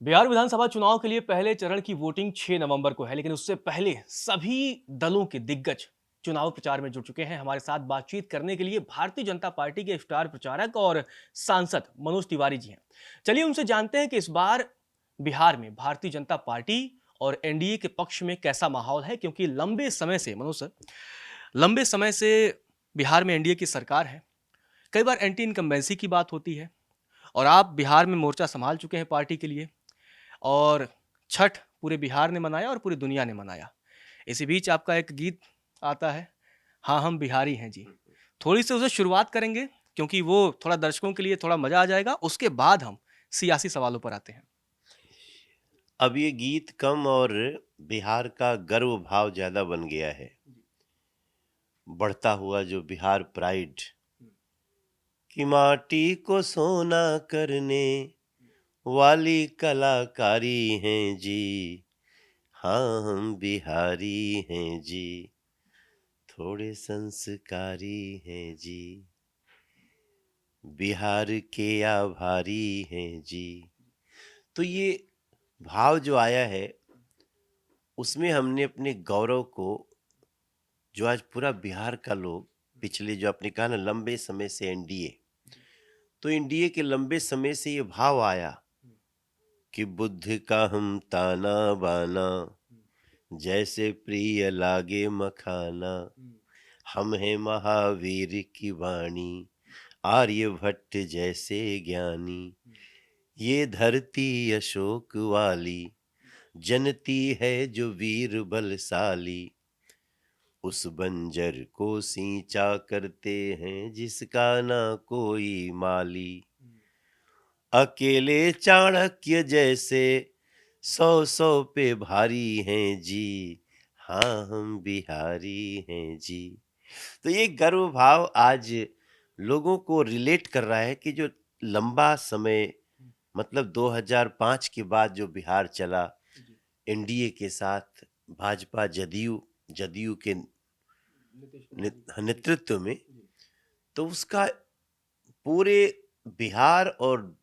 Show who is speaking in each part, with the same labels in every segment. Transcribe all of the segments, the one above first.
Speaker 1: बिहार विधानसभा चुनाव के लिए पहले चरण की वोटिंग 6 नवंबर को है, लेकिन उससे पहले सभी दलों के दिग्गज चुनाव प्रचार में जुट चुके हैं। हमारे साथ बातचीत करने के लिए भारतीय जनता पार्टी के स्टार प्रचारक और सांसद मनोज तिवारी जी हैं। चलिए उनसे जानते हैं कि इस बार बिहार में भारतीय जनता पार्टी और एनडीए के पक्ष में कैसा माहौल है, क्योंकि लंबे समय से मनोज सर, लंबे समय से बिहार में एनडीए की सरकार है। कई बार एंटी इनकम्बेंसी की बात होती है और आप बिहार में मोर्चा संभाल चुके हैं पार्टी के लिए। और छठ पूरे बिहार ने मनाया और पूरी दुनिया ने मनाया। इसी बीच आपका एक गीत आता है, हाँ हम बिहारी हैं जी। थोड़ी सी उसे शुरुआत करेंगे, क्योंकि वो थोड़ा दर्शकों के लिए थोड़ा मजा आ जाएगा। उसके बाद हम सियासी सवालों पर आते हैं।
Speaker 2: अब ये गीत कम और बिहार का गर्व भाव ज्यादा बन गया है। बढ़ता हुआ जो बिहार प्राइड की माटी को सोना करने वाली कलाकारी हैं जी। हाँ हम बिहारी हैं जी, थोड़े संस्कारी हैं जी, बिहार के आभारी हैं जी। तो ये भाव जो आया है उसमें हमने अपने गौरव को, जो आज पूरा बिहार का लोग, पिछले जो आपने कहा ना लंबे समय से एनडीए, तो एनडीए के लंबे समय से ये भाव आया कि बुद्ध का हम ताना बाना, जैसे प्रिय लागे मखाना, हम हैं महावीर की वाणी, आर्यभट्ट जैसे ज्ञानी, ये धरती अशोक वाली, जनती है जो वीर बलशाली, उस बंजर को सींचा करते हैं जिसका ना कोई माली, अकेले चाणक्य जैसे सौ सौ पे भारी हैं जी, हाँ हम बिहारी हैं जी। तो ये गर्व भाव आज लोगों को रिलेट कर रहा है कि जो लंबा समय, मतलब 2005 के बाद जो बिहार चला एनडीए के साथ, भाजपा जदयू जदयू के नेतृत्व में, तो उसका पूरे बिहार और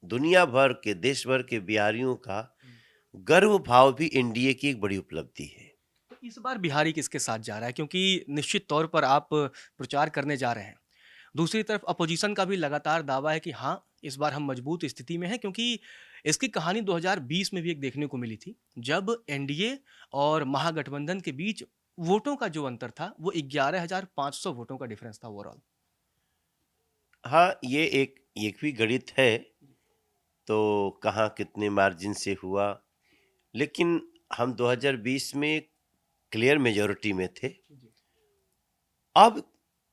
Speaker 2: दुनिया भर के, देश भर के बिहारियों का गर्व भाव भी एनडीए की एक बड़ी उपलब्धि है।
Speaker 1: तो इस बार बिहारी किसके साथ जा रहा है, क्योंकि निश्चित तौर पर आप प्रचार करने जा रहे हैं। दूसरी तरफ अपोजिशन का भी लगातार दावा है कि हाँ, इस बार हम मजबूत स्थिति में हैं, क्योंकि इसकी कहानी 2020 में भी एक देखने को मिली थी, जब एनडीए और महागठबंधन के बीच वोटों का जो अंतर था, वो 11,500 वोटों का डिफरेंस था ओवरऑल।
Speaker 2: हाँ, ये एक भी गणित है, तो कहाँ कितने मार्जिन से हुआ, लेकिन हम 2020 में क्लियर मेजॉरिटी में थे। अब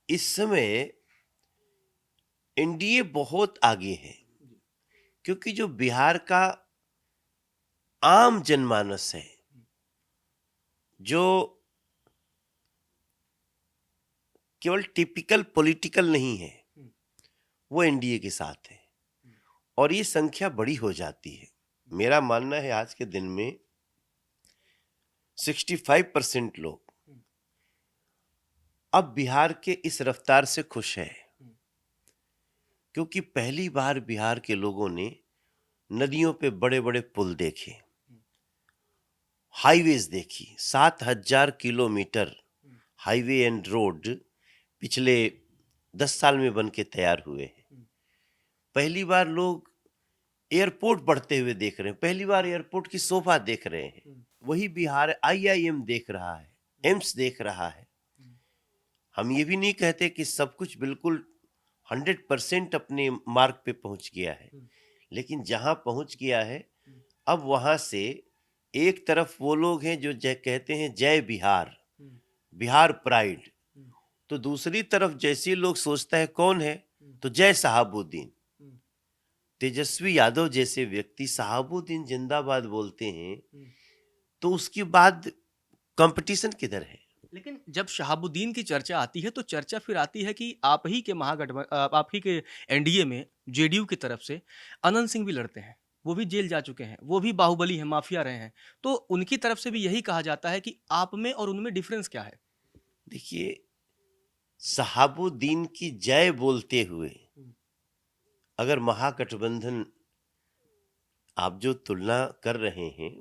Speaker 2: इस समय एनडीए बहुत आगे है, क्योंकि जो बिहार का आम जनमानस है, जो केवल टिपिकल पॉलिटिकल नहीं है, वो एनडीए के साथ है और ये संख्या बड़ी हो जाती है। मेरा मानना है आज के दिन में 65% लोग अब बिहार के इस रफ्तार से खुश हैं, क्योंकि पहली बार बिहार के लोगों ने नदियों पे बड़े बड़े पुल देखे, हाईवेज देखी। 7,000 किलोमीटर हाईवे एंड रोड पिछले 10 साल में बन के तैयार हुए हैं। पहली बार लोग एयरपोर्ट बढ़ते हुए देख रहे हैं, पहली बार एयरपोर्ट की शोभा देख रहे हैं। वही बिहार आईआईएम देख रहा है, एम्स देख रहा है। हम ये भी नहीं कहते कि सब कुछ बिल्कुल 100% अपने मार्ग पे पहुंच गया है, लेकिन जहां पहुंच गया है, अब वहां से एक तरफ वो लोग हैं जो कहते हैं जय बिहार, बिहार प्राइड, तो दूसरी तरफ जैसे लोग सोचता है कौन है, तो जय शहाबुद्दीन, तेजस्वी यादव जैसे व्यक्ति शहाबुद्दीन जिंदाबाद बोलते हैं, तो उसके बाद कंपटीशन किधर है।
Speaker 1: लेकिन जब शहाबुद्दीन की चर्चा आती है, तो चर्चा फिर आती है कि आप ही के आप ही के एनडीए में जेडीयू की तरफ से अनंत सिंह भी लड़ते हैं। वो भी जेल जा चुके हैं, वो भी बाहुबली हैं, माफिया रहे हैं। तो उनकी तरफ से भी यही कहा जाता है कि आप में और उनमें डिफरेंस क्या है?
Speaker 2: देखिए, शहाबुद्दीन की जय बोलते हुए अगर महागठबंधन आप जो तुलना कर रहे हैं,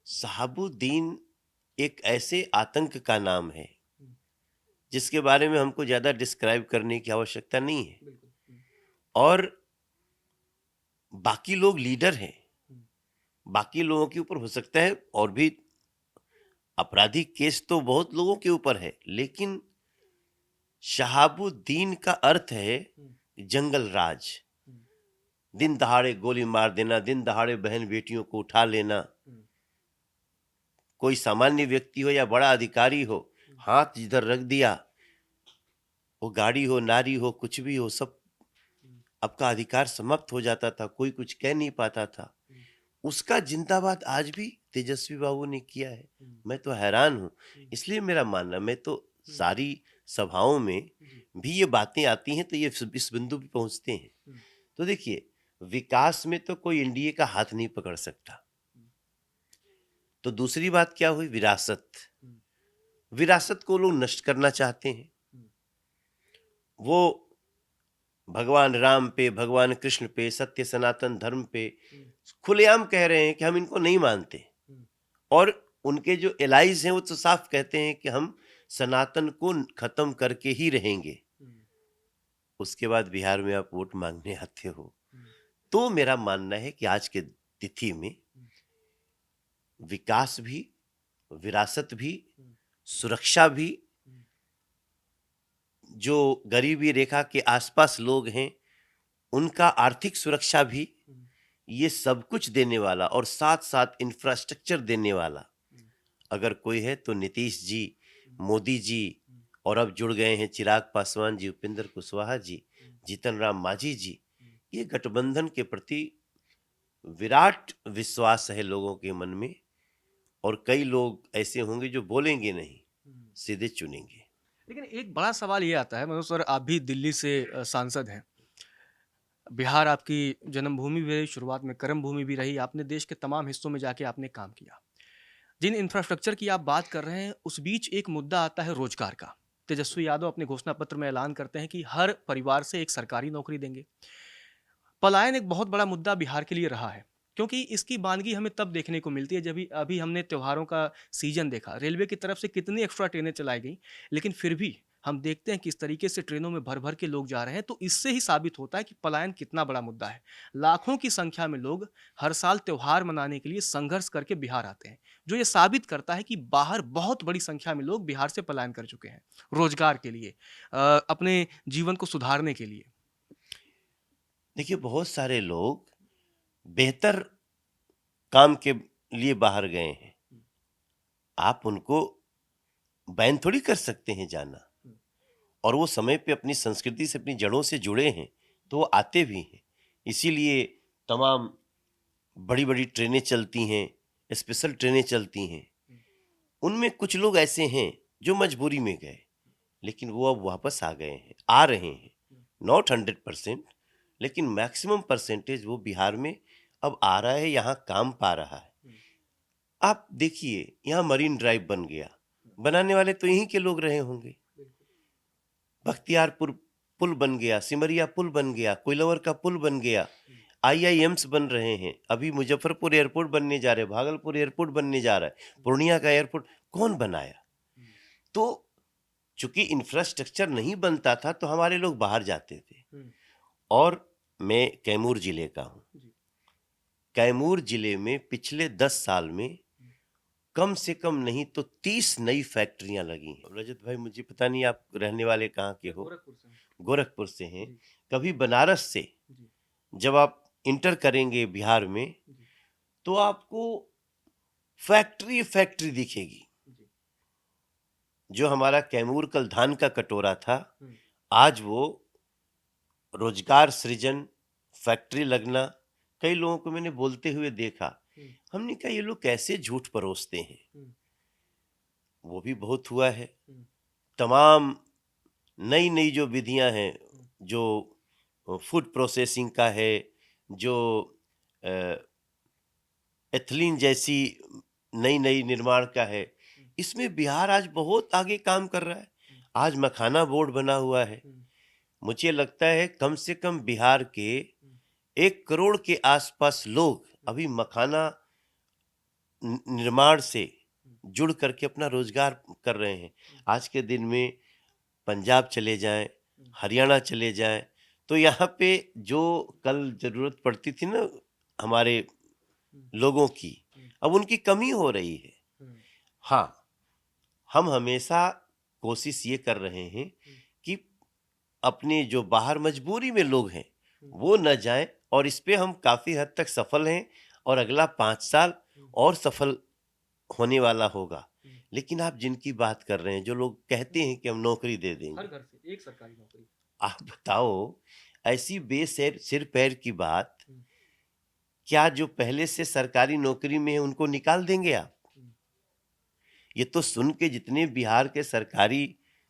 Speaker 2: शहाबुद्दीन एक ऐसे आतंक का नाम है जिसके बारे में हमको ज्यादा डिस्क्राइब करने की आवश्यकता नहीं है। और बाकी लोग लीडर हैं, बाकी लोगों के ऊपर हो सकता है और भी आपराधिक केस तो बहुत लोगों के ऊपर है, लेकिन शहाबुद्दीन का अर्थ है जंगल राज। दिन दहाड़े गोली मार देना, दिन दहाड़े बहन बेटियों को उठा लेना, कोई सामान्य व्यक्ति हो या बड़ा अधिकारी हो, हाथ जिधर रख दिया, वो गाड़ी हो, नारी हो, कुछ भी हो, सब आपका अधिकार समाप्त हो जाता था, कोई कुछ कह नहीं पाता था। उसका जिंदाबाद आज भी तेजस्वी बाबू ने किया है। मैं तो हैरान हूं। इसलिए मेरा मानना, मैं तो सारी सभाओं में भी ये बातें आती हैं तो ये इस बिंदु पे पहुंचते हैं। तो देखिए, विकास में तो कोई एनडीए का हाथ नहीं पकड़ सकता। तो दूसरी बात क्या हुई? विरासत। विरासत को लोग नष्ट करना चाहते हैं। वो भगवान राम पे, भगवान कृष्ण पे, सत्य सनातन धर्म पे खुलेआम कह रहे हैं कि हम इनको नहीं मानते, और उनके जो एलाइज हैं वो तो साफ कहते हैं कि हम सनातन को खत्म करके ही रहेंगे। उसके बाद बिहार में आप वोट मांगने आते हो। तो मेरा मानना है कि आज के तिथि में विकास भी, विरासत भी, सुरक्षा भी, जो गरीबी रेखा के आसपास लोग हैं उनका आर्थिक सुरक्षा भी, ये सब कुछ देने वाला और साथ साथ इंफ्रास्ट्रक्चर देने वाला अगर कोई है तो नीतीश जी, मोदी जी, और अब जुड़ गए हैं चिराग पासवान जी, उपेंद्र कुशवाहा जी, जीतन राम मांझी जी। ये गठबंधन के प्रति विराट विश्वास है लोगों के मन में, और कई लोग ऐसे होंगे जो बोलेंगे नहीं, सीधे चुनेंगे।
Speaker 1: लेकिन एक बड़ा सवाल ये आता है मनोज सर, आप भी दिल्ली से सांसद हैं, बिहार आपकी जन्मभूमि भी रही, शुरुआत में कर्म भूमि भी रही, आपने देश के तमाम हिस्सों में जाके आपने काम किया। जिन इंफ्रास्ट्रक्चर की आप बात कर रहे हैं उस बीच एक मुद्दा आता है रोजगार का। तेजस्वी यादव अपने घोषणा पत्र में ऐलान करते हैं कि हर परिवार से एक सरकारी नौकरी देंगे। पलायन एक बहुत बड़ा मुद्दा बिहार के लिए रहा है, क्योंकि इसकी बानगी हमें तब देखने को मिलती है जब अभी हमने त्योहारों का सीजन देखा, रेलवे की तरफ से कितनी एक्स्ट्रा ट्रेनें चलाई गई, लेकिन फिर भी हम देखते हैं कि इस तरीके से ट्रेनों में भर भर के लोग जा रहे हैं। तो इससे ही साबित होता है कि पलायन कितना बड़ा मुद्दा है। लाखों की संख्या में लोग हर साल त्योहार मनाने के लिए संघर्ष करके बिहार आते हैं, जो ये साबित करता है कि बाहर बहुत बड़ी संख्या में लोग बिहार से पलायन कर चुके हैं रोजगार के लिए, अपने जीवन को सुधारने के लिए।
Speaker 2: देखिए, बहुत सारे लोग बेहतर काम के लिए बाहर गए हैं, आप उनको बैन थोड़ी कर सकते हैं जाना, और वो समय पे अपनी संस्कृति से, अपनी जड़ों से जुड़े हैं तो वो आते भी हैं। इसीलिए तमाम बड़ी बड़ी ट्रेनें चलती हैं, स्पेशल ट्रेनें चलती हैं। उनमें कुछ लोग ऐसे हैं जो मजबूरी में गए, लेकिन वो अब वापस आ गए हैं, आ रहे हैं। नॉट 100%, लेकिन मैक्सिमम परसेंटेज वो बिहार में अब आ रहा है, यहाँ काम पा रहा है। आप देखिए, यहाँ मरीन ड्राइव बन गया, बनाने वाले तो यहीं के लोग रहे होंगे। बख्तियारपुर पुल बन गया, सिमरिया पुल बन गया, कोइलवर का पुल बन गया, आईआईएम्स बन रहे हैं, अभी मुजफ्फरपुर एयरपोर्ट बनने जा रहे हैं, भागलपुर एयरपोर्ट बनने जा रहा है, पूर्णिया का एयरपोर्ट कौन बनाया? तो चूंकि इंफ्रास्ट्रक्चर नहीं बनता था तो हमारे लोग बाहर जाते थे। और मैं कैमूर जिले का हूँ। कैमूर जिले में पिछले 10 साल में कम से कम नहीं तो 30 नई फैक्ट्रियां लगी हैं। रजत भाई, मुझे पता नहीं आप रहने वाले कहाँ के हो? गोरखपुर से हैं। कभी बनारस से जब आप इंटर करेंगे बिहार में तो आपको फैक्ट्री फैक्ट्री दिखेगी। जो हमारा कैमूर कल धान का कटोरा था, आज वो रोजगार सृजन, फैक्ट्री लगना, कई लोगों को मैंने बोलते हुए देखा। हमने कहा ये लोग कैसे झूठ परोसते हैं। वो भी बहुत हुआ है। तमाम नई नई जो विधियां हैं, जो फूड प्रोसेसिंग का है, जो एथिलीन जैसी नई नई निर्माण का है, इसमें बिहार आज बहुत आगे काम कर रहा है। आज मखाना बोर्ड बना हुआ है। मुझे लगता है कम से कम बिहार के 1 करोड़ के आसपास लोग अभी मखाना निर्माण से जुड़ करके अपना रोजगार कर रहे हैं। आज के दिन में पंजाब चले जाएं, हरियाणा चले जाएं, तो यहाँ पे जो कल जरूरत पड़ती थी ना हमारे लोगों की, अब उनकी कमी हो रही है। हाँ, हम हमेशा कोशिश ये कर रहे हैं कि अपने जो बाहर मजबूरी में लोग हैं वो न जाएं, और इस पे हम काफी हद तक सफल हैं, और अगला 5 साल और सफल होने वाला होगा। लेकिन आप जिनकी बात कर रहे हैं, जो लोग कहते हैं कि हम नौकरी दे देंगे,
Speaker 1: हर घर से एक सरकारी नौकरी।
Speaker 2: आप बताओ, ऐसी बेसिर सिर पैर की बात, क्या जो पहले से सरकारी नौकरी में है उनको निकाल देंगे आप? ये तो सुन के जितने बिहार के सरकारी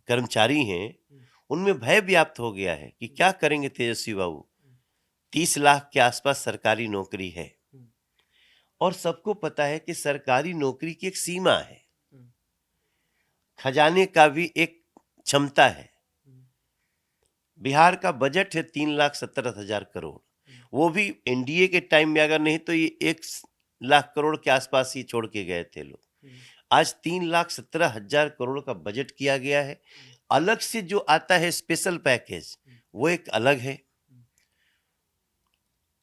Speaker 2: कर्मचारी हैं उनमें भय व्याप्त हो गया है कि क्या करेंगे तेजस्वी बाबू। 30 लाख के आसपास सरकारी नौकरी है, और सबको पता है कि सरकारी नौकरी की एक सीमा है, खजाने का भी एक क्षमता है। बिहार का बजट है 3,70,000 करोड़, वो भी एनडीए के टाइम में अगर नहीं तो ये 1 लाख करोड़ के आसपास ही छोड़ के गए थे लोग। आज 3,70,000 करोड़ का बजट किया गया है। अलग से जो आता है स्पेशल पैकेज, वो एक अलग है।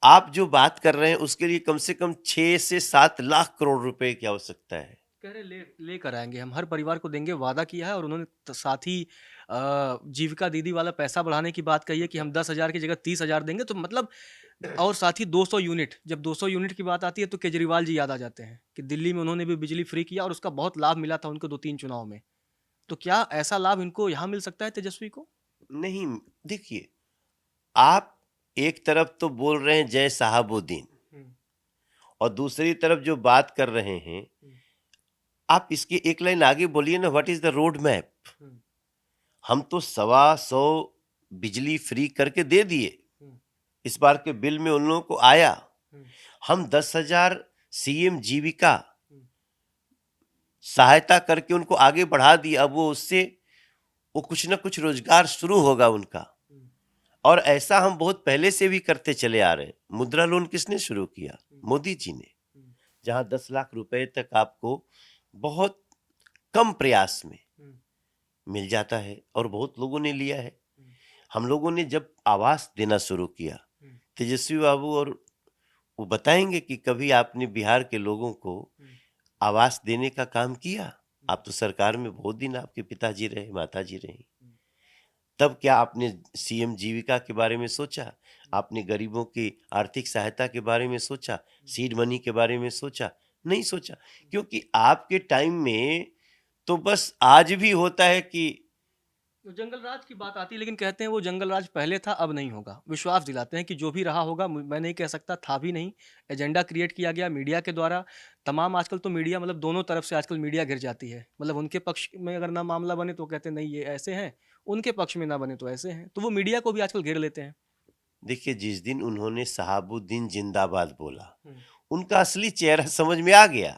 Speaker 2: आप जो बात कर रहे हैं उसके लिए कम से कम 6 से 7 लाख करोड़ रुपए की आवश्यकता है।
Speaker 1: कह रहे लेकर आएंगे, हम हर परिवार को देंगे, वादा किया है। और उन्होंने साथ ही जीविका दीदी वाला पैसा बढ़ाने की बात कही है कि हम 10,000 की जगह 30,000 देंगे, तो मतलब और साथ ही 200 यूनिट, जब 200 यूनिट की बात आती है तो केजरीवाल जी याद आ जाते हैं कि दिल्ली में उन्होंने भी बिजली फ्री किया और उसका बहुत लाभ मिला था उनको 2-3 चुनाव में। तो क्या ऐसा लाभ इनको यहाँ मिल सकता है, तेजस्वी को?
Speaker 2: नहीं, देखिए, आप एक तरफ तो बोल रहे हैं जय साहबुद्दीन, और दूसरी तरफ जो बात कर रहे हैं, आप इसके एक लाइन आगे बोलिए ना, what is the road map. हम तो 125 बिजली फ्री करके दे दिए, इस बार के बिल में उन लोगों को आया। हम 10,000 सीएम जीविका सहायता करके उनको आगे बढ़ा दिया। अब वो उससे वो कुछ ना कुछ रोजगार शुरू होगा उनका, और ऐसा हम बहुत पहले से भी करते चले आ रहे हैं। मुद्रा लोन किसने शुरू किया? मोदी जी ने, जहां 10 लाख रुपए तक आपको बहुत कम प्रयास में मिल जाता है, और बहुत लोगों ने लिया है। हम लोगों ने जब आवास देना शुरू किया, तेजस्वी बाबू और वो बताएंगे कि कभी आपने बिहार के लोगों को आवास देने का काम किया? आप तो सरकार में बहुत दिन आपके पिताजी रहे, माताजी रही, तब क्या आपने सीएम जीविका के बारे में सोचा? आपने गरीबों की आर्थिक सहायता के बारे में सोचा? सीड मनी के बारे में सोचा? नहीं सोचा, क्योंकि आपके टाइम में तो बस आज भी होता है कि
Speaker 1: तो जंगल राज की बात आती है, लेकिन कहते हैं वो जंगल राज पहले था, अब नहीं होगा। विश्वास दिलाते हैं कि जो भी रहा होगा, मैं नहीं कह सकता, था भी नहीं। एजेंडा क्रिएट किया गया मीडिया के द्वारा। तमाम आजकल तो मीडिया, मतलब दोनों तरफ से आजकल मीडिया घिर जाती है। मतलब उनके पक्ष में अगर ना मामला बने तो कहते हैं नहीं ये ऐसे हैं, उनके पक्ष में ना बने तो ऐसे हैं। तो वो मीडिया को भी आजकल घेर लेते हैं।
Speaker 2: देखिए, जिस दिन उन्होंने शहाबुद्दीन जिंदाबाद बोला, उनका असली चेहरा समझ में आ गया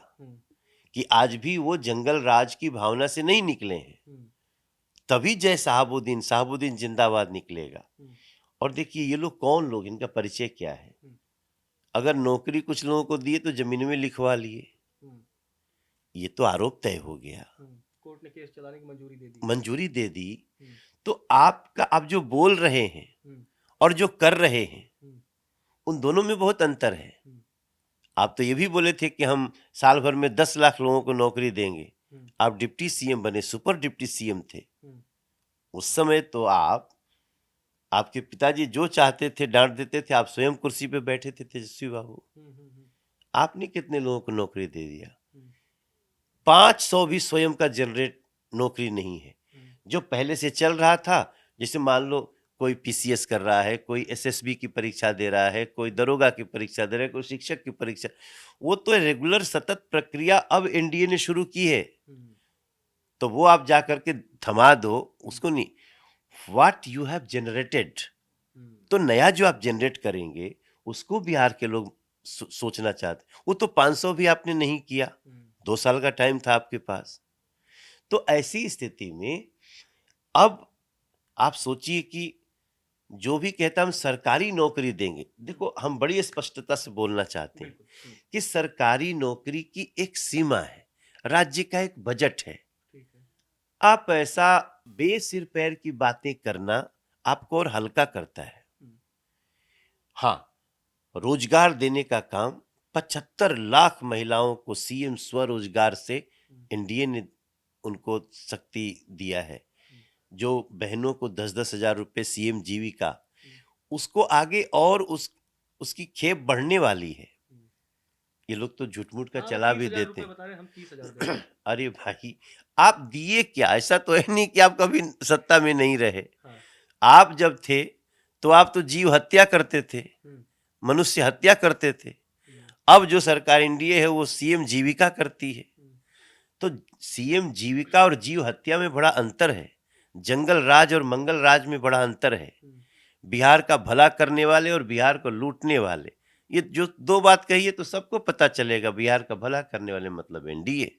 Speaker 2: कि आज भी वो जंगल राज की भावना से नहीं निकले हैं। तभी जय साहबुद्दीन, साहबुद्दीन जिंदाबाद निकलेगा। और देखिए, ये लोग कौन लोग, इनका परिचय क्या है? अगर नौकरी कुछ लोगों को दिए तो जमीन में लिखवा लिए, ये तो आरोप तय हो गया,
Speaker 1: कोर्ट ने केस चलाने की
Speaker 2: मंजूरी दे दी। तो आपका आप जो बोल रहे हैं और जो कर रहे हैं, उन दोनों में बहुत अंतर है। आप तो ये भी बोले थे कि हम साल भर में 10 लाख लोगों को नौकरी देंगे। आप डिप्टी सीएम बने, सुपर डिप्टी सीएम थे। उस समय तो आपके पिताजी जो चाहते थे डांट देते थे, आप स्वयं कुर्सी पे बैठे थे तेजस्वी बाबू। आपने कितने लोगों को नौकरी दे दिया? 500 भी स्वयं का जनरेट नौकरी नहीं है। जो पहले से चल रहा था, जैसे मान लो कोई पीसीएस कर रहा है, कोई एसएसबी की परीक्षा दे रहा है, कोई दरोगा की परीक्षा दे रहा है, कोई शिक्षक की परीक्षा, वो तो रेगुलर सतत प्रक्रिया अब एनडीए ने शुरू की है। तो वो आप जा करके थमा दो उसको नहीं। व्हाट यू हैव जनरेटेड, तो नया जो आप जनरेट करेंगे उसको बिहार के लोग सोचना चाहते। वो तो 500 भी आपने नहीं किया, 2 साल का टाइम था आपके पास। तो ऐसी स्थिति में अब आप सोचिए कि जो भी कहता हम सरकारी नौकरी देंगे, देखो हम बड़ी स्पष्टता से बोलना चाहते हैं कि सरकारी नौकरी की एक सीमा है, राज्य का एक बजट है। आप ऐसा बेसिर पैर की बातें करना आपको और हल्का करता है। हाँ, रोजगार देने का काम 75 लाख महिलाओं को सीएम स्वरोजगार से एनडीए ने उनको शक्ति दिया है। जो बहनों को 10-10 हजार रुपए सीएम जीविका, उसको आगे और उसकी खेप बढ़ने वाली है। ये लोग तो झूठ मूठ का चला भी देते हैं।
Speaker 1: हम 30,000
Speaker 2: अरे भाई, आप दिए क्या? ऐसा तो है नहीं कि आप कभी सत्ता में नहीं रहे। आप जब थे तो आप तो जीव हत्या करते थे, मनुष्य हत्या करते थे। अब जो सरकार एनडीए है वो सीएम जीविका करती है। तो सीएम जीविका और जीव हत्या में बड़ा अंतर है। जंगल राज और मंगल राज में बड़ा अंतर है। बिहार का भला करने वाले और बिहार को लूटने वाले, ये जो दो बात कही है तो सबको पता चलेगा। बिहार का भला करने वाले मतलब एनडीए।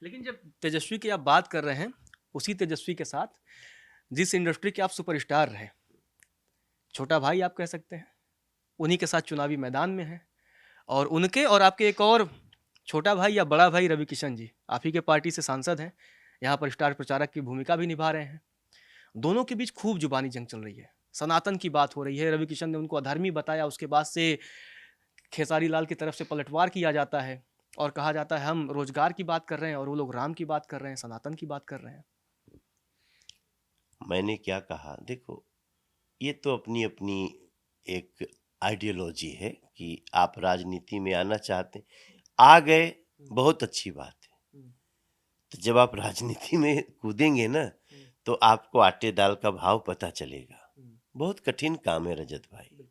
Speaker 1: लेकिन जब तेजस्वी की आप बात कर रहे हैं, उसी तेजस्वी के साथ जिस इंडस्ट्री के आप सुपरस्टार रहे, छोटा भाई आप कह सकते हैं, उन्हीं के साथ चुनावी मैदान में हैं। और उनके और आपके एक और छोटा भाई या बड़ा भाई रवि किशन जी, आप ही के पार्टी से सांसद हैं, यहाँ पर स्टार प्रचारक की भूमिका भी निभा रहे हैं। दोनों के बीच खूब जुबानी जंग चल रही है, सनातन की बात हो रही है। रवि किशन ने उनको अधर्मी बताया, उसके बाद से खेसारी लाल की तरफ से पलटवार किया जाता है और कहा जाता है हम रोजगार की बात कर रहे हैं और वो लोग राम की बात कर रहे हैं, सनातन की बात कर रहे हैं।
Speaker 2: मैंने क्या कहा, देखो ये तो अपनी अपनी एक आइडियोलॉजी है कि आप राजनीति में आना चाहते हैं, आ गए, बहुत अच्छी बात है। तो जब आप राजनीति में कूदेंगे ना तो आपको आटे दाल का भाव पता चलेगा। बहुत कठिन काम है रजत भाई।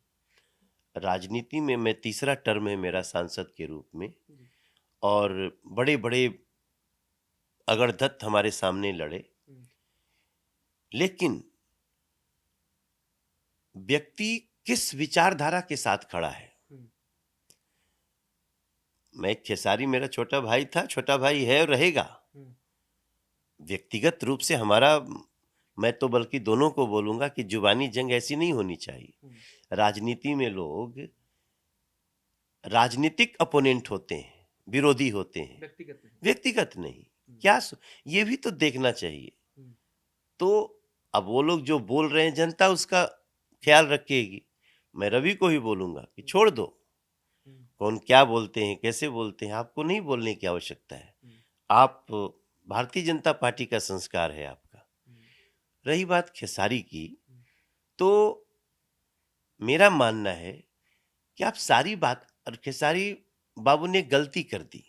Speaker 2: राजनीति में मैं तीसरा टर्म है मेरा सांसद के रूप में, और बड़े बड़े अगड़धत्त हमारे सामने लड़े, लेकिन व्यक्ति किस विचारधारा के साथ खड़ा है। मैं खेसारी मेरा छोटा भाई था, छोटा भाई है और रहेगा। व्यक्तिगत रूप से हमारा, मैं तो बल्कि दोनों को बोलूंगा कि जुबानी जंग ऐसी नहीं होनी चाहिए। राजनीति में लोग राजनीतिक अपोनेंट होते हैं, विरोधी होते हैं, व्यक्तिगत नहीं। क्या ये भी तो देखना चाहिए। तो अब वो लोग जो बोल रहे हैं जनता उसका ख्याल रखेगी। मैं रवि को ही बोलूंगा कि छोड़ दो, कौन क्या बोलते हैं, कैसे बोलते हैं, आपको नहीं बोलने की आवश्यकता है। आप, भारतीय जनता पार्टी का संस्कार है आपका। रही बात खेसारी की, तो मेरा मानना है कि आप सारी बात, और खेसारी बाबू ने गलती कर दी।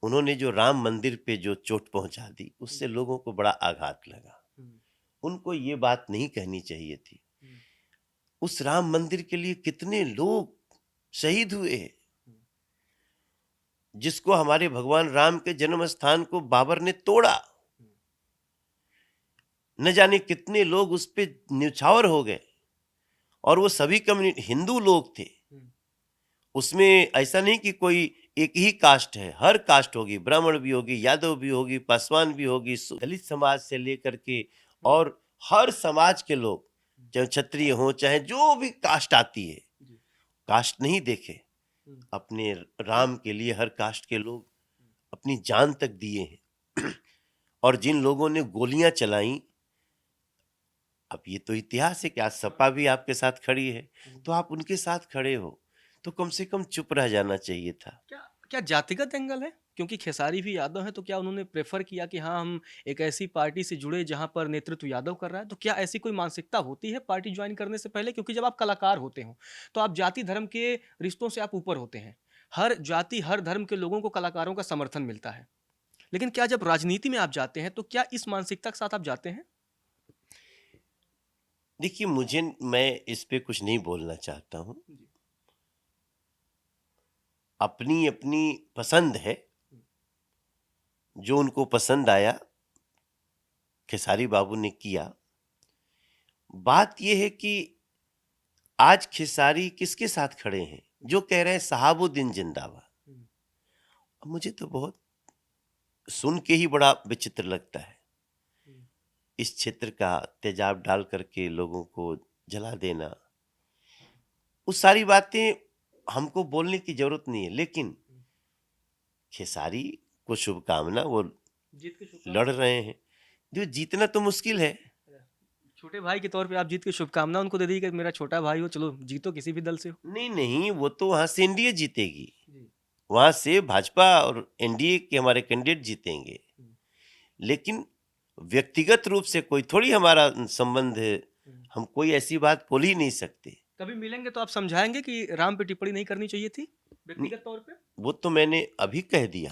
Speaker 2: उन्होंने जो राम मंदिर पे जो चोट पहुंचा दी, उससे लोगों को बड़ा आघात लगा। उनको ये बात नहीं कहनी चाहिए थी। उस राम मंदिर के लिए कितने लोग शहीद हुए, जिसको हमारे भगवान राम के जन्म स्थान को बाबर ने तोड़ा। न जाने कितने लोग उस पे न्यौछावर हो गए, और वो सभी कम्युनिटी हिंदू लोग थे। उसमें ऐसा नहीं कि कोई एक ही कास्ट है, हर कास्ट होगी, ब्राह्मण भी होगी, यादव भी होगी, पासवान भी होगी, दलित समाज से लेकर के और हर समाज के लोग, चाहे क्षत्रिय हो चाहे जो भी कास्ट आती है, कास्ट नहीं देखे, अपने राम के लिए हर कास्ट के लोग अपनी जान तक दिए हैं। और जिन लोगों ने गोलियां चलाई, अब ये तो इतिहास है कि आज सपा भी आपके साथ खड़ी है, तो आप उनके साथ खड़े हो तो कम से कम चुप रह जाना चाहिए था।
Speaker 1: क्या जातिगत एंगल है? क्योंकि खेसारी भी यादव है, तो क्या उन्होंने प्रेफर किया कि हाँ हम एक ऐसी पार्टी से जुड़े जहां पर नेतृत्व यादव कर रहा है? तो क्या ऐसी कोई मानसिकता होती है पार्टी ज्वाइन करने से पहले? क्योंकि जब आप कलाकार होते हो तो आप जाति धर्म के रिश्तों से आप ऊपर होते हैं, हर जाति हर धर्म के लोगों को कलाकारों का समर्थन मिलता है। लेकिन क्या जब राजनीति में आप जाते हैं तो क्या इस मानसिकता के साथ आप जाते हैं?
Speaker 2: देखिए, मैं इस पे कुछ नहीं बोलना चाहता हूं। अपनी अपनी पसंद है, जो उनको पसंद आया खेसारी बाबू ने किया। बात यह है कि आज खेसारी किसके साथ खड़े हैं? जो कह रहे हैं सहाबुद्दीन जिंदाबाद। अब मुझे तो बहुत सुन के ही बड़ा विचित्र लगता है। इस क्षेत्र का तेजाब डाल करके लोगों को जला देना, वो सारी बातें हमको बोलने की जरूरत नहीं है, लेकिन खेसारी को शुभकामना, वो
Speaker 1: जीत के
Speaker 2: लड़ रहे हैं, जो जीतना तो मुश्किल है।
Speaker 1: छोटे भाई के तौर पे आप जीत की शुभकामना उनको दे दी कि मेरा छोटा भाई हो, चलो जीतो किसी भी दल से हो।
Speaker 2: नहीं नहीं, वो तो वहां से एनडीए जीतेगी,
Speaker 1: जी।
Speaker 2: वहां से भाजपा और एनडीए के हमारे कैंडिडेट जीतेंगे, लेकिन व्यक्तिगत रूप से कोई थोड़ी हमारा संबंध है, हम कोई ऐसी बात बोल ही नहीं सकते।
Speaker 1: कभी मिलेंगे तो आप समझाएंगे कि राम पे टिप्पणी नहीं करनी चाहिए थी
Speaker 2: नहीं,
Speaker 1: व्यक्तिगत तौर पे।
Speaker 2: वो तो मैंने अभी कह दिया,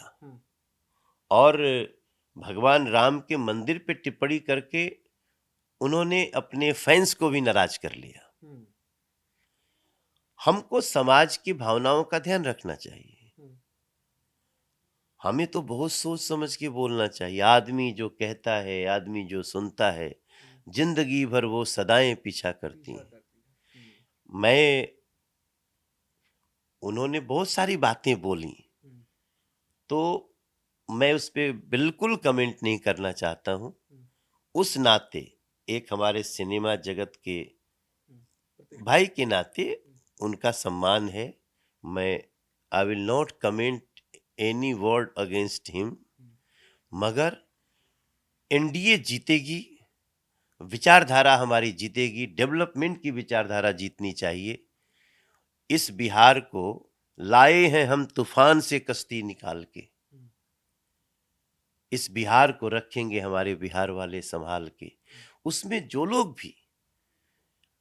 Speaker 2: और भगवान राम के मंदिर पे टिप्पणी करके उन्होंने अपने फैंस को भी नाराज कर लिया। हमको समाज की भावनाओं का ध्यान रखना चाहिए, हमें तो बहुत सोच समझ के बोलना चाहिए। आदमी जो कहता है, आदमी जो सुनता है, जिंदगी भर वो सदाएं पीछा करती हैं। मैं, उन्होंने बहुत सारी बातें बोली, तो मैं उस पे बिल्कुल कमेंट नहीं करना चाहता हूं। उस नाते एक हमारे सिनेमा जगत के भाई के नाते उनका सम्मान है। मैं I will not comment any word against him, मगर एनडीए जीतेगी, विचारधारा हमारी जीतेगी, डेवलपमेंट की विचारधारा जीतनी चाहिए। इस बिहार को लाए हैं हम तूफान से कश्ती निकाल के, इस बिहार को रखेंगे हमारे बिहार वाले संभाल के। उसमें जो लोग भी,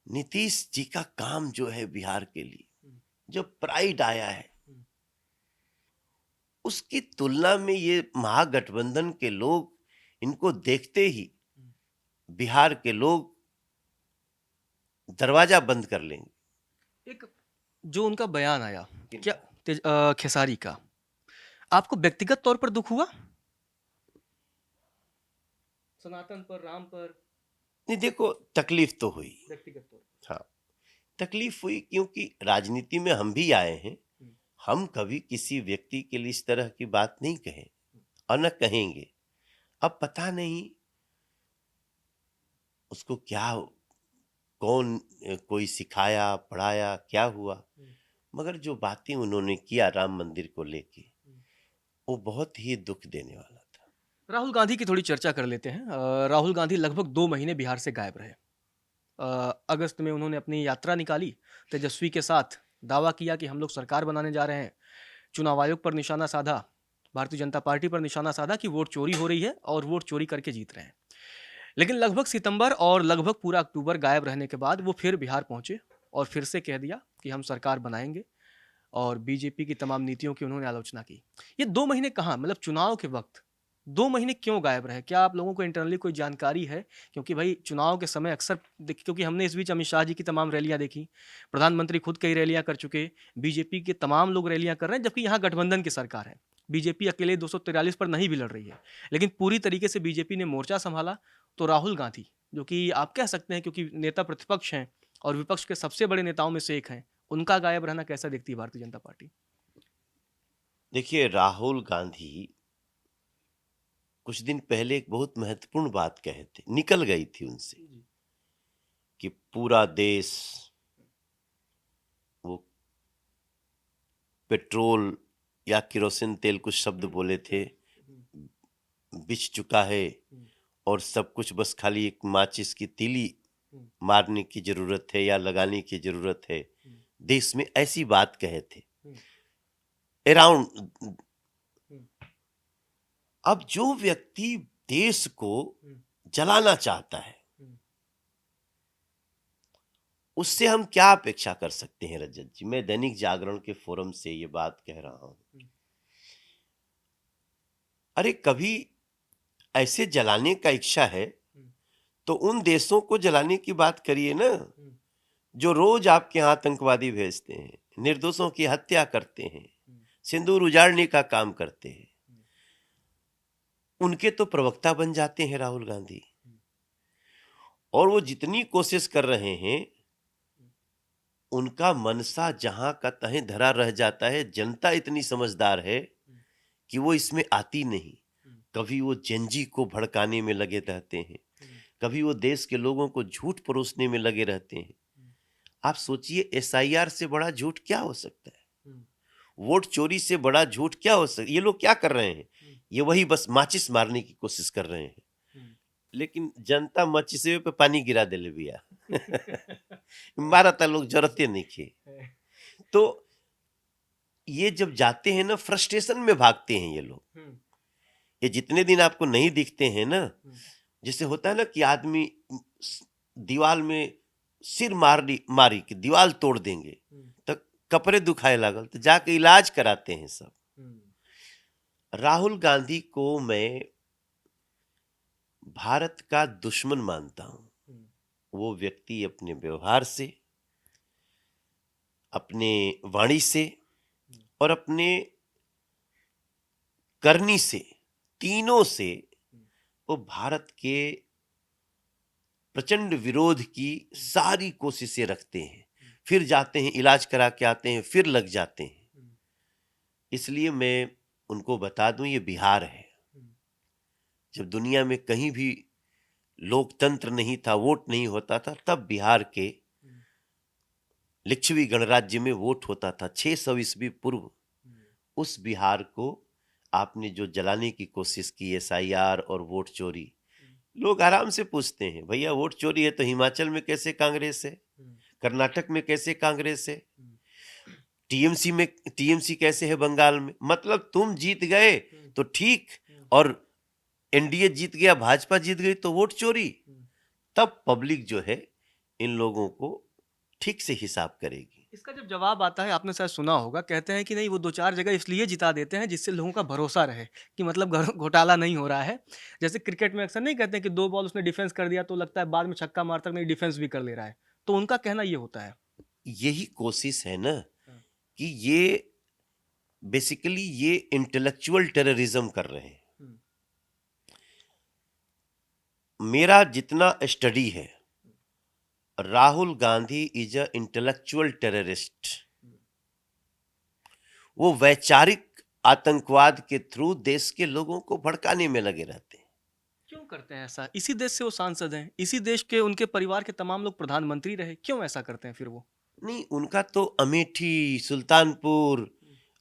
Speaker 2: नीतीश जी का काम जो है बिहार के लिए, जो प्राइड आया है, उसकी तुलना में ये महागठबंधन के लोग, इनको देखते ही बिहार के लोग दरवाजा बंद कर लेंगे।
Speaker 1: एक जो उनका बयान आया क्या खेसारी का, आपको व्यक्तिगत तौर पर दुख हुआ? सनातन पर, राम पर?
Speaker 2: नहीं, देखो, तकलीफ तो हुई,
Speaker 1: व्यक्तिगत तौर
Speaker 2: हाँ तकलीफ हुई, क्योंकि राजनीति में हम भी आए हैं। हम कभी किसी व्यक्ति के लिए इस तरह की बात नहीं कहे और न कहेंगे। अब पता नहीं उसको क्या, कौन कोई सिखाया पढ़ाया, क्या हुआ, मगर जो बातें उन्होंने किया राम मंदिर को लेके, वो बहुत ही दुख देने वाला था।
Speaker 1: राहुल गांधी की थोड़ी चर्चा कर लेते हैं। राहुल गांधी लगभग 2 महीने बिहार से गायब रहे। अगस्त में उन्होंने अपनी यात्रा निकाली, तेजस्वी के साथ दावा किया कि हम लोग सरकार बनाने जा रहे हैं। चुनाव आयोग पर निशाना साधा, भारतीय जनता पार्टी पर निशाना साधा कि वोट चोरी हो रही है और वोट चोरी करके जीत रहे हैं। लेकिन लगभग सितंबर और लगभग पूरा अक्टूबर गायब रहने के बाद वो फिर बिहार पहुंचे और फिर से कह दिया कि हम सरकार बनाएंगे, और बीजेपी की तमाम नीतियों की उन्होंने आलोचना की। ये 2 महीने कहाँ, मतलब चुनाव के वक्त 2 महीने क्यों गायब रहे? क्या आप लोगों को इंटरनली कोई जानकारी है? क्योंकि भाई चुनाव के समय अक्सर क्योंकि हमने इस बीच अमित शाह जी की तमाम रैलियां देखी, प्रधानमंत्री खुद कई रैलियां कर चुके, बीजेपी के तमाम लोग रैलियां कर रहे हैं, जबकि यहाँ गठबंधन की सरकार है। बीजेपी अकेले 243 पर नहीं भी लड़ रही है, लेकिन पूरी तरीके से बीजेपी ने मोर्चा संभाला। तो राहुल गांधी, जो कि आप कह सकते हैं क्योंकि नेता प्रतिपक्ष हैं और विपक्ष के सबसे बड़े नेताओं में से एक हैं, उनका गायब रहना कैसा देखती है भारतीय जनता पार्टी?
Speaker 2: देखिए, राहुल गांधी कुछ दिन पहले एक बहुत महत्वपूर्ण बात कहे थे, निकल गई थी उनसे, कि पूरा देश वो पेट्रोल या केरोसिन तेल, कुछ शब्द बोले थे, बिछ चुका है और सब कुछ बस खाली एक माचिस की तीली मारने की जरूरत है या लगाने की जरूरत है देश में, ऐसी बात कहे थे अराउंड। अब जो व्यक्ति देश को जलाना चाहता है, उससे हम क्या अपेक्षा कर सकते हैं रजत जी? मैं दैनिक जागरण के फोरम से ये बात कह रहा हूं। अरे कभी ऐसे जलाने का इच्छा है तो उन देशों को जलाने की बात करिए ना, जो रोज आपके यहाँ आतंकवादी भेजते हैं, निर्दोषों की हत्या करते हैं, सिंदूर उजाड़ने का काम करते हैं। उनके तो प्रवक्ता बन जाते हैं राहुल गांधी, और वो जितनी कोशिश कर रहे हैं, उनका मनसा जहां का तहें धरा रह जाता है। जनता इतनी समझदार है कि वो इसमें आती नहीं। कभी वो जेनजी को भड़काने में लगे रहते हैं, कभी वो देश के लोगों को झूठ परोसने में लगे रहते हैं। आप सोचिए एसआईआर से बड़ा झूठ क्या हो सकता है, वोट चोरी से बड़ा झूठ क्या हो सकता है। ये लोग क्या कर रहे हैं, ये वही बस माचिस मारने की कोशिश कर रहे हैं, लेकिन जनता माचिसे पे पानी गिरा दिले बिया मारा था लोग जरते नहीं खे। तो ये जब जाते हैं ना फ्रस्ट्रेशन में भागते हैं ये लोग। ये जितने दिन आपको नहीं दिखते हैं ना, जैसे होता है ना कि आदमी दीवार में सिर मारी कि दीवार तोड़ देंगे, तो कपड़े दुखाए लागल तो जाके इलाज कराते हैं सब। राहुल गांधी को मैं भारत का दुश्मन मानता हूं। वो व्यक्ति अपने व्यवहार से, अपने वाणी से और अपने करनी से, तीनों से वो भारत के प्रचंड विरोध की सारी कोशिशें रखते हैं। फिर जाते हैं इलाज करा के आते हैं, फिर लग जाते हैं। इसलिए मैं उनको बता दूं, ये बिहार है। जब दुनिया में कहीं भी लोकतंत्र नहीं था, वोट नहीं होता था, तब बिहार के लिच्छवी गणराज्य में वोट होता था 600 ईस्वी पूर्व। उस बिहार को आपने जो जलाने की कोशिश की, एसआईआर और वोट चोरी, लोग आराम से पूछते हैं भैया वोट चोरी है तो हिमाचल में कैसे कांग्रेस है, कर्नाटक में कैसे कांग्रेस है, टीएमसी कैसे है बंगाल में। मतलब तुम जीत गए तो ठीक, और एनडीए जीत गया, भाजपा जीत गई तो वोट चोरी। तब पब्लिक जो है इन लोगों को ठीक से हिसाब करेगी।
Speaker 1: इसका जब जवाब आता है, आपने शायद सुना होगा, कहते हैं कि नहीं वो 2-4 जगह इसलिए जिता देते हैं जिससे लोगों का भरोसा रहे कि मतलब घोटाला नहीं हो रहा है। जैसे क्रिकेट में अक्सर नहीं कहते हैं कि 2 बॉल उसने डिफेंस कर दिया तो लगता है बाद में छक्का मारता नहीं, डिफेंस भी कर ले रहा है। तो उनका कहना ये होता है।
Speaker 2: यही कोशिश है ना कि ये बेसिकली ये इंटेलेक्चुअल टेररिज्म कर रहे हैं। मेरा जितना स्टडी है, Rahul Gandhi is a intellectual terrorist. वो वैचारिक आतंकवाद के थ्रू देश के लोगों को भड़काने में लगे रहते हैं।
Speaker 1: क्यों करते हैं ऐसा? इसी देश से वो सांसद हैं, इसी देश के उनके परिवार के तमाम लोग प्रधानमंत्री रहे, क्यों ऐसा करते हैं फिर वो?
Speaker 2: नहीं, उनका तो अमेठी, सुल्तानपुर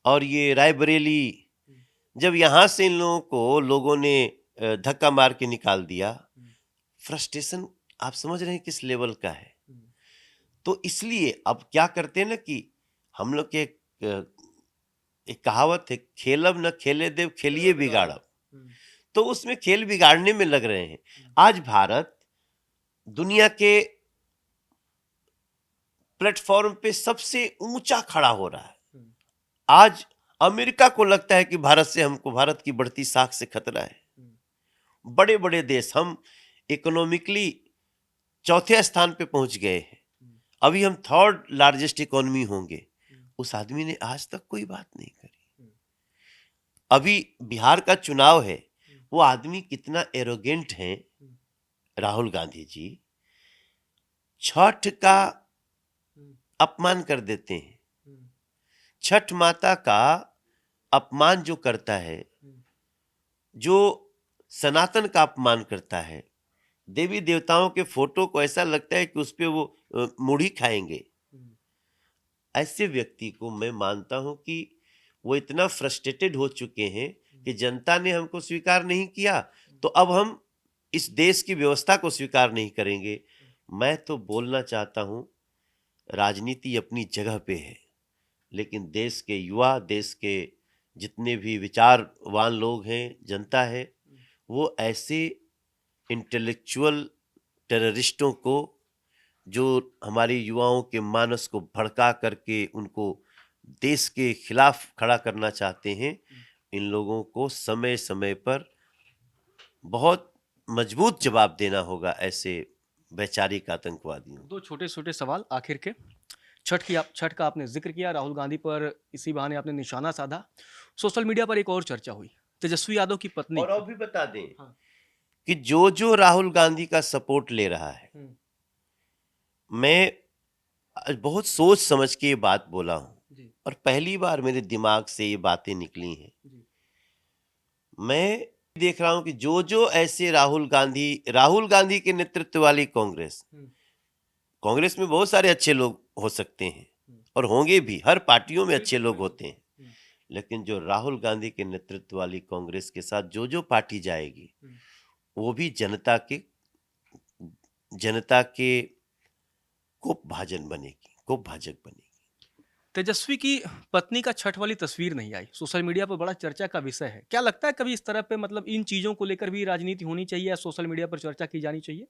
Speaker 2: और ये रायबरेली, जब यहां से इन लोगों को लोगों ने धक्का मार के निकाल दिया, फ्रस्ट्रेशन आप समझ रहे हैं किस लेवल का है। तो इसलिए अब क्या करते हैं ना कि हम लोग के एक कहावत है, खेलब न खेले देव खेलिए बिगाड़ब। तो उसमें खेल बिगाड़ने में लग रहे हैं। आज भारत दुनिया के प्लेटफॉर्म पे सबसे ऊंचा खड़ा हो रहा है। आज अमेरिका को लगता है कि भारत की बढ़ती साख से खतरा है। बड़े बड़े देश, हम इकोनॉमिकली चौथे स्थान पे पहुंच गए हैं, अभी हम 3rd लार्जेस्ट इकोनॉमी होंगे। उस आदमी ने आज तक कोई बात नहीं करी। अभी बिहार का चुनाव है, वो आदमी कितना एरोगेंट है, राहुल गांधी जी छठ का अपमान कर देते हैं। छठ माता का अपमान जो करता है, जो सनातन का अपमान करता है, देवी देवताओं के फोटो को ऐसा लगता है कि उस पे वो मुड़ी खाएंगे। ऐसे व्यक्ति को मैं मानता हूं कि वो इतना फ्रस्ट्रेटेड हो चुके हैं कि जनता ने हमको स्वीकार नहीं किया, तो अब हम इस देश की व्यवस्था को स्वीकार नहीं करेंगे। मैं तो बोलना चाहता हूं, राजनीति अपनी जगह पे है, लेकिन देश के युवा, देश के जितने भी विचारवान लोग हैं, जनता है, वो ऐसे इंटेलेक्चुअल टेररिस्टों को, जो हमारे युवाओं के मानस को भड़का करके उनको देश के खिलाफ खड़ा करना चाहते हैं, इन लोगों को समय समय पर बहुत मजबूत जवाब देना होगा ऐसे वैचारिक आतंकवादियों।
Speaker 1: 2 छोटे-छोटे सवाल आखिर के। छठ का आपने जिक्र किया, राहुल गांधी पर इसी बहाने आपने निशाना साधा। सोशल मीडिया पर एक और चर्चा हुई, तेजस्वी यादव की पत्नी
Speaker 2: और
Speaker 1: की।
Speaker 2: अब भी बता दें
Speaker 1: हाँ।
Speaker 2: कि जो राहुल गांधी का सपोर्ट ले रहा है, मैं आज बहुत सोच समझ के ये बात बोला हूं, और पहली बार मेरे दिमाग से ये बातें निकली हैं। मैं देख रहा हूं कि जो ऐसे राहुल गांधी के नेतृत्व वाली कांग्रेस कांग्रेस में बहुत सारे अच्छे लोग हो सकते हैं और होंगे भी, हर पार्टियों में अच्छे लोग होते हैं, लेकिन जो राहुल गांधी के नेतृत्व वाली कांग्रेस के साथ जो पार्टी जाएगी वो भी जनता के कोपभाजन बनेगी, कोपभाजक बनेगी।
Speaker 1: तेजस्वी की पत्नी का छठ वाली तस्वीर नहीं आई, सोशल मीडिया पर बड़ा चर्चा का विषय है। क्या लगता है कभी इस तरह पे मतलब इन चीजों को लेकर भी राजनीति होनी चाहिए या सोशल मीडिया पर चर्चा की जानी चाहिए?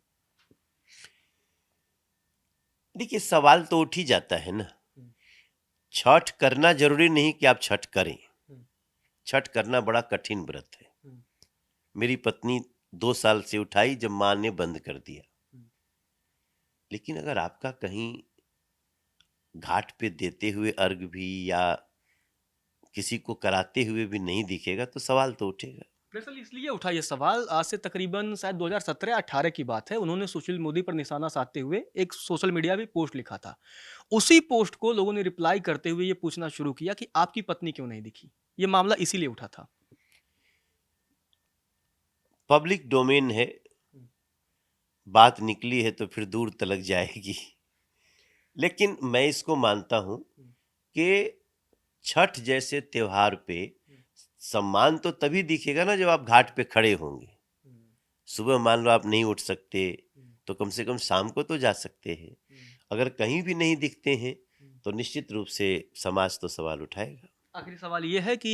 Speaker 2: देखिए, सवाल तो उठ ही जाता है ना। छठ करना जरूरी नहीं कि आप छठ करें। छठ करना बड़ा कठिन व्रत है। मेरी पत्नी 2 साल से उठाई जब मां ने बंद कर दिया। लेकिन अगर आपका कहीं घाट पे देते हुए अर्घ भी या किसी को कराते हुए भी नहीं दिखेगा तो सवाल तो उठेगा।
Speaker 1: दरअसल इसलिए उठा ये सवाल, आज से तकरीबन शायद 2017-18 की बात है, उन्होंने सुशील मोदी पर निशाना साधते हुए एक सोशल मीडिया पे पोस्ट लिखा था। उसी पोस्ट को लोगों ने रिप्लाई करते हुए ये पूछना शुरू किया कि आपकी पत्नी क्यों नहीं दिखी। ये मामला इसीलिए उठा था।
Speaker 2: पब्लिक डोमेन है, बात निकली है तो फिर दूर तलक जाएगी। लेकिन मैं इसको मानता हूं कि छठ जैसे त्योहार पे सम्मान तो तभी दिखेगा ना जब आप घाट पे खड़े होंगे। सुबह मान लो आप नहीं उठ सकते तो कम से कम शाम को तो जा सकते हैं। अगर कहीं भी नहीं दिखते हैं तो निश्चित रूप से समाज तो सवाल उठाएगा।
Speaker 1: आखिरी सवाल ये है कि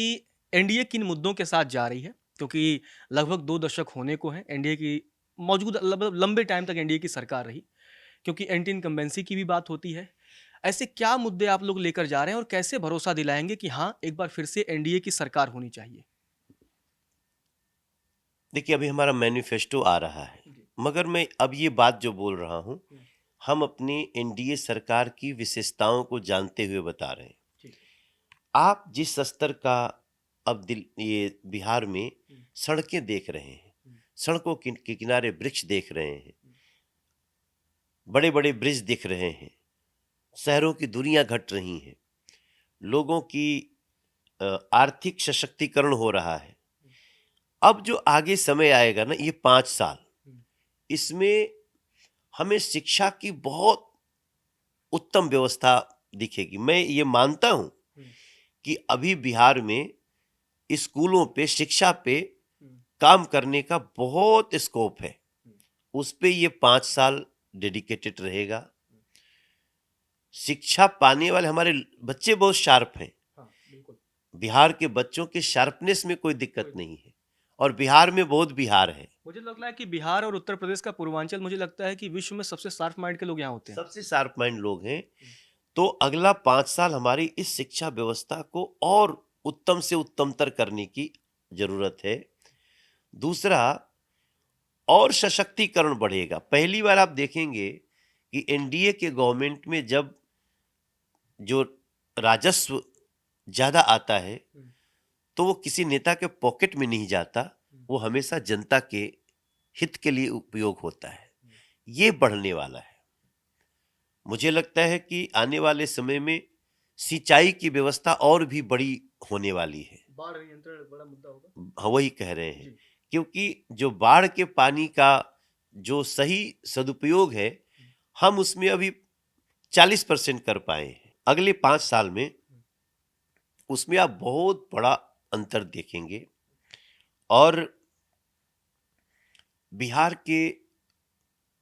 Speaker 1: एनडीए किन मुद्दों के साथ जा रही है, क्योंकि लगभग 2 दशक होने को हैं एनडीए की मौजूद, लंबे टाइम तक एनडीए की सरकार रही, क्योंकि एंटी इनकम्बेंसी की भी बात होती है। ऐसे क्या मुद्दे आप लोग लेकर जा रहे हैं और कैसे भरोसा दिलाएंगे कि हाँ, एक बार फिर से एनडीए की सरकार होनी चाहिए?
Speaker 2: देखिए, अभी हमारा मैनिफेस्टो आ रहा है, मगर मैं अब ये बात जो बोल रहा हूँ हम अपनी एनडीए सरकार की विशेषताओं को जानते हुए बता रहे हैं। आप जिस स्तर का अब ये बिहार में सड़कें देख रहे हैं, सड़कों के किनारे वृक्ष देख रहे हैं, बड़े बड़े ब्रिज दिख रहे हैं, शहरों की दूरियां घट रही हैं, लोगों की आर्थिक सशक्तिकरण हो रहा है। अब जो आगे समय आएगा ना, ये 5 साल, इसमें हमें शिक्षा की बहुत उत्तम व्यवस्था दिखेगी। मैं ये मानता हूं कि अभी बिहार में स्कूलों पे, शिक्षा पे काम करने का बहुत स्कोप है। उस पे ये 5 साल डेडिकेटेड रहेगा। शिक्षा पाने वाले हमारे बच्चे बहुत शार्प हैं। बिहार के बच्चों के शार्पनेस में कोई दिक्कत नहीं है और बिहार में बहुत बिहार है।
Speaker 1: मुझे लग रहा है कि बिहार और उत्तर प्रदेश का पूर्वांचल, मुझे लगता है कि विश्व में सबसे शार्प माइंड के लोग यहाँ होते हैं।
Speaker 2: सबसे शार्प माइंड लोग हैं। तो अगला 5 साल हमारी इस शिक्षा व्यवस्था को और उत्तम से उत्तमतर करने की जरूरत है। दूसरा, और सशक्तिकरण बढ़ेगा। पहली बार आप देखेंगे कि एनडीए के गवर्नमेंट में जब जो राजस्व ज्यादा आता है तो वो किसी नेता के पॉकेट में नहीं जाता, वो हमेशा जनता के हित के लिए उपयोग होता है। ये बढ़ने वाला है। मुझे लगता है कि आने वाले समय में सिंचाई की व्यवस्था और भी बड़ी होने वाली है।
Speaker 1: बाढ़ नियंत्रण बड़ा मुद्दा होगा।
Speaker 2: हाँ, वही कह रहे हैं, क्योंकि जो बाढ़ के पानी का जो सही सदुपयोग है, हम उसमें अभी 40% कर पाए हैं। अगले 5 साल में उसमें आप बहुत बड़ा अंतर देखेंगे और बिहार के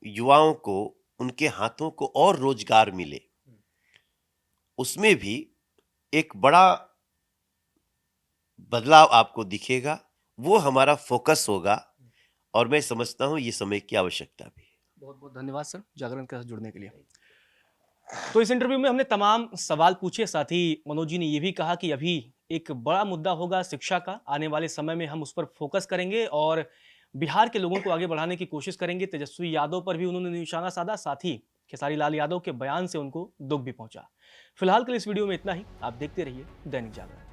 Speaker 2: युवाओं को, उनके हाथों को और रोजगार मिले, उसमें भी एक बड़ा बदलाव आपको दिखेगा। वो हमारा फोकस होगा और मैं समझता हूं ये समय की आवश्यकता भी है।
Speaker 1: बहुत बहुत धन्यवाद सर, जागरण के साथ जुड़ने के लिए। तो इस इंटरव्यू में हमने तमाम सवाल पूछे, साथ ही मनोज जी ने यह भी कहा कि अभी एक बड़ा मुद्दा होगा शिक्षा का, आने वाले समय में हम उस पर फोकस करेंगे और बिहार के लोगों को आगे बढ़ाने की कोशिश करेंगे। तेजस्वी यादव पर भी उन्होंने निशाना साधा, साथ ही खेसारी लाल यादव के बयान से उनको दुख भी पहुंचा। फिलहाल के लिए इस वीडियो में इतना ही। आप देखते रहिए दैनिक जागरण।